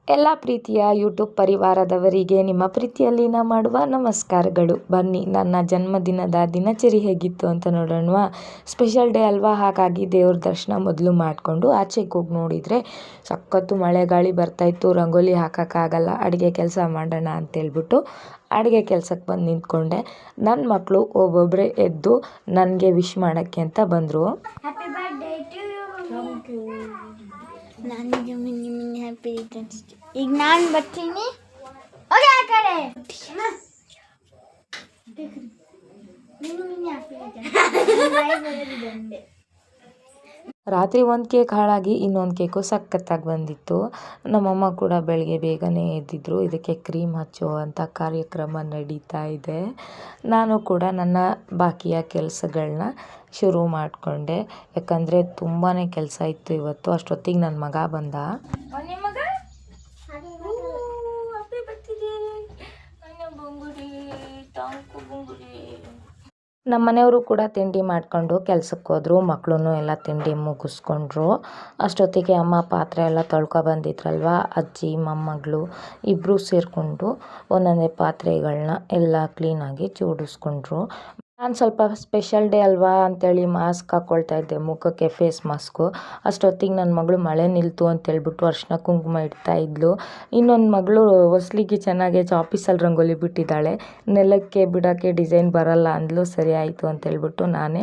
ಎಲ್ಲ ಪ್ರೀತಿಯ ಯೂಟ್ಯೂಬ್ ಪರಿವಾರದವರಿಗೆ ನಿಮ್ಮ ಪ್ರೀತಿಯಲ್ಲಿನ ಮಾಡುವ ನಮಸ್ಕಾರಗಳು. ಬನ್ನಿ ನನ್ನ ಜನ್ಮದಿನದ ದಿನಚರಿ ಹೇಗಿತ್ತು ಅಂತ ನೋಡೋಣ. ಸ್ಪೆಷಲ್ ಡೇ ಅಲ್ವಾ, ಹಾಗಾಗಿ ದೇವ್ರ ದರ್ಶನ ಮೊದಲು ಮಾಡಿಕೊಂಡು ಆಚೆಗೆ ಹೋಗಿ ನೋಡಿದರೆ ಸಖತ್ತು ಮಳೆ ಗಾಳಿ ಬರ್ತಾಯಿತ್ತು. ರಂಗೋಲಿ ಹಾಕೋಕ್ಕಾಗಲ್ಲ, ಅಡುಗೆ ಕೆಲಸ ಮಾಡೋಣ ಅಂತೇಳ್ಬಿಟ್ಟು ಅಡುಗೆ ಕೆಲಸಕ್ಕೆ ಬಂದು ನಿಂತ್ಕೊಂಡೆ. ನನ್ನ ಮಕ್ಕಳು ಒಬ್ಬೊಬ್ಬರೇ ಎದ್ದು ನನಗೆ ವಿಶ್ ಮಾಡೋಕ್ಕೆ ಅಂತ ಬಂದರು. ನನಗೆ ಮಿನಿ ಹ್ಯಾಪಿ ರಿಟರ್ನ್ಸ್. ಈಗ ನಾನು ಬರ್ತೀನಿ. ಓಕೆ ಆ ಕಡೆ ರಾತ್ರಿ ಒಂದು ಕೇಕ್ ಹಾಳಾಗಿ ಇನ್ನೊಂದು ಕೇಕು ಸಖತ್ತಾಗಿ ಬಂದಿತ್ತು. ನಮ್ಮಮ್ಮ ಕೂಡ ಬೆಳಗ್ಗೆ ಬೇಗನೆ ಎದ್ದಿದ್ರು. ಇದಕ್ಕೆ ಕ್ರೀಮ್ ಹಚ್ಚೋ ಅಂಥ ಕಾರ್ಯಕ್ರಮ ನಡೀತಾ ಇದೆ. ನಾನು ಕೂಡ ನನ್ನ ಬಾಕಿಯ ಕೆಲಸಗಳನ್ನ ಶುರು ಮಾಡಿಕೊಂಡೆ. ಯಾಕಂದರೆ ತುಂಬಾ ಕೆಲಸ ಇತ್ತು ಇವತ್ತು. ಅಷ್ಟೊತ್ತಿಗೆ ನನ್ನ ಮಗ ಬಂದ. ನಮ್ಮ ಮನೆಯವರು ಕೂಡ ತಿಂಡಿ ಮಾಡ್ಕೊಂಡು ಕೆಲ್ಸಕ್ಕೆ ಹೋದರು. ಮಕ್ಕಳು ಎಲ್ಲ ತಿಂಡಿ ಮುಗಿಸ್ಕೊಂಡ್ರು. ಅಷ್ಟೊತ್ತಿಗೆ ಅಮ್ಮ ಪಾತ್ರೆ ಎಲ್ಲ ತೊಳ್ಕೊಬಂದಿದ್ರಲ್ವ, ಅಜ್ಜಿ ಮೊಮ್ಮಗಳು ಇಬ್ಬರು ಸೇರಿಕೊಂಡು ಒಂದೊಂದೇ ಪಾತ್ರೆಗಳನ್ನ ಎಲ್ಲ ಕ್ಲೀನಾಗಿ ಜೋಡಿಸ್ಕೊಂಡ್ರು. ನಾನು ಸ್ವಲ್ಪ ಸ್ಪೆಷಲ್ ಡೇ ಅಲ್ವಾ ಅಂಥೇಳಿ ಮಾಸ್ಕ್ ಹಾಕ್ಕೊಳ್ತಾ ಇದ್ದೆ, ಮುಖಕ್ಕೆ ಫೇಸ್ ಮಾಸ್ಕು. ಅಷ್ಟೊತ್ತಿಗೆ ನನ್ನ ಮಗಳು ಮಳೆ ನಿಲ್ತು ಅಂತೇಳ್ಬಿಟ್ಟು ಅರ್ಶಿನ ಕುಂಕುಮ ಇಡ್ತಾ ಇದ್ಲು. ಇನ್ನೊಂದು ಮಗಳು ಹೊಸ್ಲಿಗೆ ಚೆನ್ನಾಗಿ ಆಫೀಸಲ್ಲಿ ರಂಗೋಲಿ ಬಿಟ್ಟಿದ್ದಾಳೆ. ನೆಲಕ್ಕೆ ಬಿಡೋಕ್ಕೆ ಡಿಸೈನ್ ಬರಲ್ಲ ಅಂದ್ಲು. ಸರಿ ಆಯಿತು ಅಂತೇಳ್ಬಿಟ್ಟು ನಾನೇ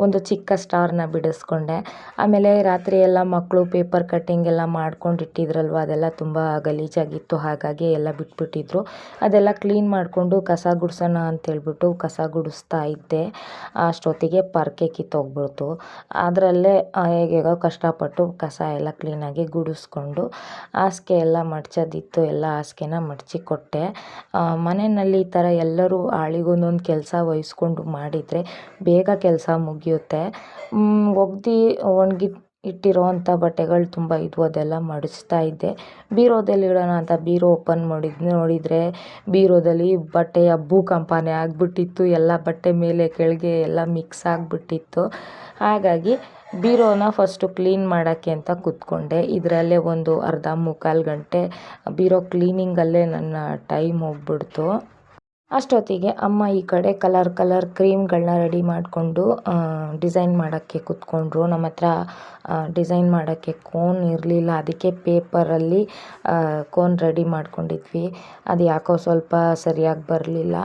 ಒಂದು ಚಿಕ್ಕ ಸ್ಟಾರ್ನ ಬಿಡಿಸ್ಕೊಂಡೆ. ಆಮೇಲೆ ರಾತ್ರಿ ಎಲ್ಲ ಮಕ್ಕಳು ಪೇಪರ್ ಕಟ್ಟಿಂಗ್ ಎಲ್ಲ ಮಾಡ್ಕೊಂಡಿಟ್ಟಿದ್ರಲ್ವ, ಅದೆಲ್ಲ ತುಂಬ ಗಲೀಜಾಗಿತ್ತು. ಹಾಗಾಗಿ ಎಲ್ಲ ಬಿಟ್ಬಿಟ್ಟಿದ್ರು. ಅದೆಲ್ಲ ಕ್ಲೀನ್ ಮಾಡಿಕೊಂಡು ಕಸ ಗುಡಿಸೋಣ ಅಂತೇಳ್ಬಿಟ್ಟು ಕಸ ಗುಡಿಸ್ತಾ ಇದ್ದೆ. ಅಷ್ಟೊತ್ತಿಗೆ ಪರ್ಕೆ ಕಿತ್ತೋಗ್ಬಿಡ್ತು. ಅದರಲ್ಲೇ ಹೇಗೇಗೋ ಕಷ್ಟಪಟ್ಟು ಕಸ ಎಲ್ಲ ಕ್ಲೀನಾಗಿ ಗುಡಿಸ್ಕೊಂಡು ಹಾಸಿಗೆ ಎಲ್ಲ ಮಡ್ಚೋದಿತ್ತು. ಎಲ್ಲ ಹಾಸಿಗೆನ ಮಡಚಿ ಕೊಟ್ಟೆ. ಮನೆಯಲ್ಲಿ ಈ ಥರ ಎಲ್ಲರೂ ಆಳಿಗೊಂದೊಂದು ಕೆಲಸ ವಹಿಸ್ಕೊಂಡು ಮಾಡಿದರೆ ಬೇಗ ಕೆಲಸ ಮುಗಿಯುತ್ತೆ. ಒಗ್ದು ಒಣಗಿ ಇಟ್ಟಿರೋ ಅಂಥ ಬಟ್ಟೆಗಳು ತುಂಬ ಇದ್ವು, ಅದೆಲ್ಲ ಮಡಿಸ್ತಾ ಇದ್ದೆ. ಬೀರೋದಲ್ಲಿ ಇಡೋಣ ಅಂತ ಬೀರೋ ಓಪನ್ ನೋಡಿದರೆ ಬೀರೋದಲ್ಲಿ ಬಟ್ಟೆಯ ಭೂಕಂಪನೇ ಆಗಿಬಿಟ್ಟಿತ್ತು. ಎಲ್ಲ ಬಟ್ಟೆ ಮೇಲೆ ಕೆಳಗೆ ಎಲ್ಲ ಮಿಕ್ಸ್ ಆಗಿಬಿಟ್ಟಿತ್ತು. ಹಾಗಾಗಿ ಬೀರೋನ ಫಸ್ಟು ಕ್ಲೀನ್ ಮಾಡೋಕ್ಕೆ ಅಂತ ಕೂತ್ಕೊಂಡೆ. ಇದರಲ್ಲೇ ಒಂದು ಅರ್ಧ ಮುಕ್ಕಾಲು ಗಂಟೆ ಬೀರೋ ಕ್ಲೀನಿಂಗಲ್ಲೇ ನನ್ನ ಟೈಮ್ ಹೋಗ್ಬಿಡ್ತು. ಅಷ್ಟೊತ್ತಿಗೆ ಅಮ್ಮ ಈ ಕಡೆ ಕಲರ್ ಕ್ರೀಮ್ಗಳನ್ನ ರೆಡಿ ಮಾಡಿಕೊಂಡು ಡಿಸೈನ್ ಮಾಡೋಕ್ಕೆ ಕೂತ್ಕೊಂಡ್ರು. ನಮ್ಮ ಹತ್ರ ಡಿಸೈನ್ ಮಾಡೋಕ್ಕೆ ಕೋನ್ ಇರಲಿಲ್ಲ, ಅದಕ್ಕೆ ಪೇಪರಲ್ಲಿ ಕೋನ್ ರೆಡಿ ಮಾಡ್ಕೊಂಡಿದ್ವಿ. ಅದು ಯಾಕೋ ಸ್ವಲ್ಪ ಸರಿಯಾಗಿ ಬರಲಿಲ್ಲ.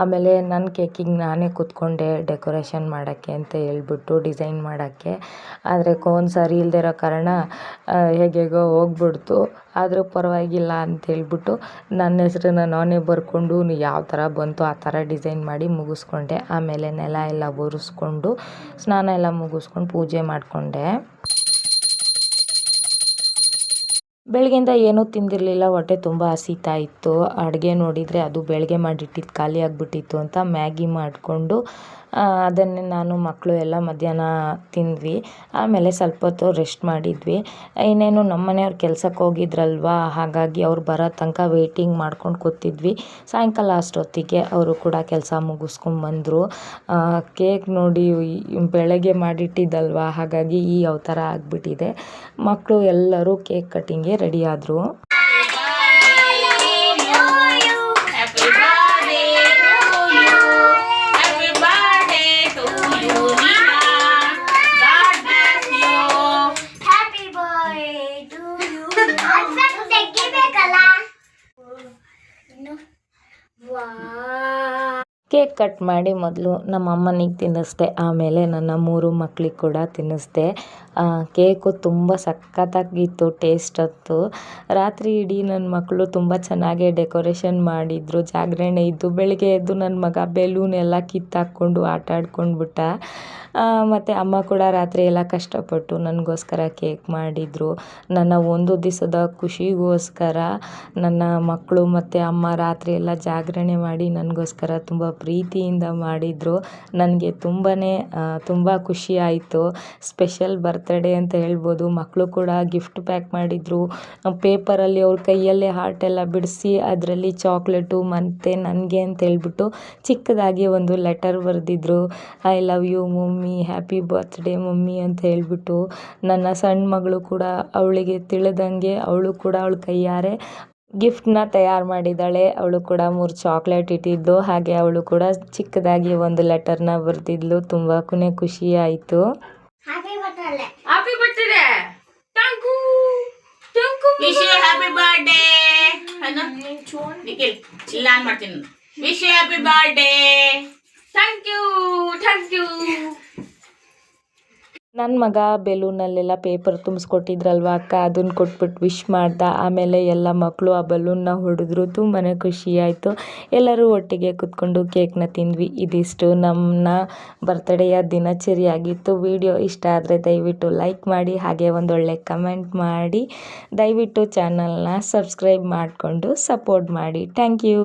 ಆಮೇಲೆ ನನ್ನ ಕೇಕಿಗೆ ನಾನೇ ಕೂತ್ಕೊಂಡೆ ಡೆಕೋರೇಷನ್ ಮಾಡೋಕ್ಕೆ ಅಂತ ಹೇಳ್ಬಿಟ್ಟು ಡಿಸೈನ್ ಮಾಡೋಕ್ಕೆ. ಆದರೆ ಕೋನ್ ಸರಿ ಇಲ್ಲದೆ ಇರೋ ಕಾರಣ ಹೇಗೇಗೋ ಹೋಗ್ಬಿಡ್ತು. ಆದರೂ ಪರವಾಗಿಲ್ಲ ಅಂತೇಳ್ಬಿಟ್ಟು ನನ್ನ ಹೆಸರನ್ನ ನಾನೇ ಬರ್ಕೊಂಡು ಯಾವ ಥರ ಬಂತು ಆ ಥರ ಡಿಸೈನ್ ಮಾಡಿ ಮುಗಿಸ್ಕೊಂಡೆ. ಆಮೇಲೆ ನೆಲ ಎಲ್ಲ ಒರೆಸ್ಕೊಂಡು ಸ್ನಾನ ಎಲ್ಲ ಮುಗಿಸ್ಕೊಂಡು ಪೂಜೆ ಮಾಡಿಕೊಂಡೆ. ಬೆಳಗ್ಗೆಯಿಂದ ಏನೂ ತಿಂದಿರಲಿಲ್ಲ, ಹೊಟ್ಟೆ ತುಂಬ ಹಸಿತಾ ಇತ್ತು. ಅಡುಗೆ ನೋಡಿದರೆ ಅದು ಬೆಳಗ್ಗೆ ಮಾಡಿಟ್ಟಿದ್ದು ಖಾಲಿ ಆಗಿಬಿಟ್ಟಿತ್ತು ಅಂತ ಮ್ಯಾಗಿ ಮಾಡಿಕೊಂಡು ಅದನ್ನೇ ನಾನು ಮಕ್ಕಳು ಎಲ್ಲ ಮಧ್ಯಾಹ್ನ ತಿಂದ್ವಿ. ಆಮೇಲೆ ಸ್ವಲ್ಪ ಹೊತ್ತು ರೆಸ್ಟ್ ಮಾಡಿದ್ವಿ. ಇನ್ನೇನು ನಮ್ಮ ಮನೆಯವ್ರು ಕೆಲ್ಸಕ್ಕೆ ಹೋಗಿದ್ರಲ್ವ, ಹಾಗಾಗಿ ಅವ್ರು ಬರೋ ತನಕ ವೆಯ್ಟಿಂಗ್ ಮಾಡ್ಕೊಂಡು ಕೂತಿದ್ವಿ. ಸಾಯಂಕಾಲ ಅಷ್ಟೊತ್ತಿಗೆ ಅವರು ಕೂಡ ಕೆಲಸ ಮುಗಿಸ್ಕೊಂಡ್ಬಂದರು. ಕೇಕ್ ನೋಡಿ ಬೆಳಗ್ಗೆ ಮಾಡಿಟ್ಟಿದ್ದಲ್ವ, ಹಾಗಾಗಿ ಯಾವ ಥರ ಆಗಿಬಿಟ್ಟಿದೆ. ಮಕ್ಕಳು ಎಲ್ಲರೂ ಕೇಕ್ ಕಟ್ಟಿಂಗ್ಗೆ ರೆಡಿ ಆದರು. ಕೇಕ್ ಕಟ್ ಮಾಡಿ ಮೊದಲು ನಮ್ಮ ಅಮ್ಮನಿಗೆ ತಿನ್ನಿಸ್ದೆ, ಆಮೇಲೆ ನನ್ನ 3 ಮಕ್ಕಳಿಗೆ ಕೂಡ ತಿನ್ನಿಸ್ದೆ. ಕೇಕು ತುಂಬ ಸಖತ್ತಾಗಿತ್ತು, ಟೇಸ್ಟ್ ಅಂತೂ. ರಾತ್ರಿ ಇಡೀ ನನ್ನ ಮಕ್ಕಳು ತುಂಬ ಚೆನ್ನಾಗೇ ಡೆಕೋರೇಷನ್ ಮಾಡಿದರು. ಜಾಗರಣೆ ಇದ್ದು ಬೆಳಗ್ಗೆ ಎದ್ದು ನನ್ನ ಮಗ ಬೆಲೂನ್ ಎಲ್ಲ ಕಿತ್ತಾಕ್ಕೊಂಡು ಆಟ ಆಡ್ಕೊಂಡ್ಬಿಟ್ಟ. ಮತ್ತು ಅಮ್ಮ ಕೂಡ ರಾತ್ರಿ ಎಲ್ಲ ಕಷ್ಟಪಟ್ಟು ನನಗೋಸ್ಕರ ಕೇಕ್ ಮಾಡಿದರು. ನನ್ನ ಒಂದು ದಿವಸದ ಖುಷಿಗೋಸ್ಕರ ನನ್ನ ಮಕ್ಕಳು ಮತ್ತು ಅಮ್ಮ ರಾತ್ರಿ ಎಲ್ಲ ಜಾಗರಣೆ ಮಾಡಿ ನನಗೋಸ್ಕರ ತುಂಬ ಪ್ರೀತಿಯಿಂದ ಮಾಡಿದರು. ನನಗೆ ತುಂಬ ಖುಷಿ ಆಯಿತು. ಸ್ಪೆಷಲ್ ಬರ್ತ್ಡೇ ಬರ್ತ್ಡೇ ಅಂತ ಹೇಳ್ಬೋದು. ಮಕ್ಕಳು ಕೂಡ ಗಿಫ್ಟ್ ಪ್ಯಾಕ್ ಮಾಡಿದರು. ಪೇಪರಲ್ಲಿ ಅವ್ರ ಕೈಯಲ್ಲೇ ಹಾರ್ಟ್ ಎಲ್ಲ ಬಿಡಿಸಿ ಅದರಲ್ಲಿ ಚಾಕ್ಲೇಟು ಮತ್ತು ನನಗೆ ಅಂತ ಹೇಳ್ಬಿಟ್ಟು ಚಿಕ್ಕದಾಗಿ ಒಂದು ಲೆಟರ್ ಬರೆದಿದ್ರು. I love you mummy, happy birthday mummy ಅಂತ ಹೇಳ್ಬಿಟ್ಟು. ನನ್ನ ಸಣ್ಣ ಮಗಳು ಕೂಡ ಅವಳಿಗೆ ತಿಳಿದಂಗೆ ಅವಳು ಕೂಡ ಅವಳ ಕೈಯಾರೆ ಗಿಫ್ಟನ್ನ ತಯಾರು ಮಾಡಿದ್ದಾಳೆ. ಅವಳು ಕೂಡ 3 ಚಾಕ್ಲೇಟ್ ಇಟ್ಟಿದ್ಲು. ಹಾಗೆ ಅವಳು ಕೂಡ ಚಿಕ್ಕದಾಗಿ ಒಂದು ಲೆಟರ್ನ ಬರೆದಿದ್ಲು. ತುಂಬ ಖುಷಿ ಆಯಿತು. Happy birthday. Happy birthday thank you wish you happy birthday Nikhil ಇಲ್ಲ ನಾನು ಮಾಡ್ತೀನಿ. Wish you happy birthday thank you. ನನ್ನ ಮಗ ಬೆಲೂನಲ್ಲೆಲ್ಲ ಪೇಪರ್ ತುಂಬಿಸ್ಕೊಟ್ಟಿದ್ರಲ್ವ ಅಕ್ಕ, ಅದನ್ನು ಕೊಟ್ಬಿಟ್ಟು ವಿಶ್ ಮಾಡ್ದ. ಆಮೇಲೆ ಎಲ್ಲ ಮಕ್ಕಳು ಆ ಬಲೂನ್ನ ಹೊಡೆದ್ರು. ತುಂಬಾ ಖುಷಿಯಾಯಿತು. ಎಲ್ಲರೂ ಒಟ್ಟಿಗೆ ಕೂತ್ಕೊಂಡು ಕೇಕ್ನ ತಿಂದ್ವಿ. ಇದಿಷ್ಟು ನಮ್ಮ ಬರ್ತ್ಡೇಯ ದಿನಚರಿಯಾಗಿತ್ತು. ವಿಡಿಯೋ ಇಷ್ಟ ಆದರೆ ದಯವಿಟ್ಟು ಲೈಕ್ ಮಾಡಿ, ಹಾಗೆ ಒಂದೊಳ್ಳೆ ಕಮೆಂಟ್ ಮಾಡಿ. ದಯವಿಟ್ಟು ಚಾನಲ್ನ ಸಬ್ಸ್ಕ್ರೈಬ್ ಮಾಡಿಕೊಂಡು ಸಪೋರ್ಟ್ ಮಾಡಿ. Thank you.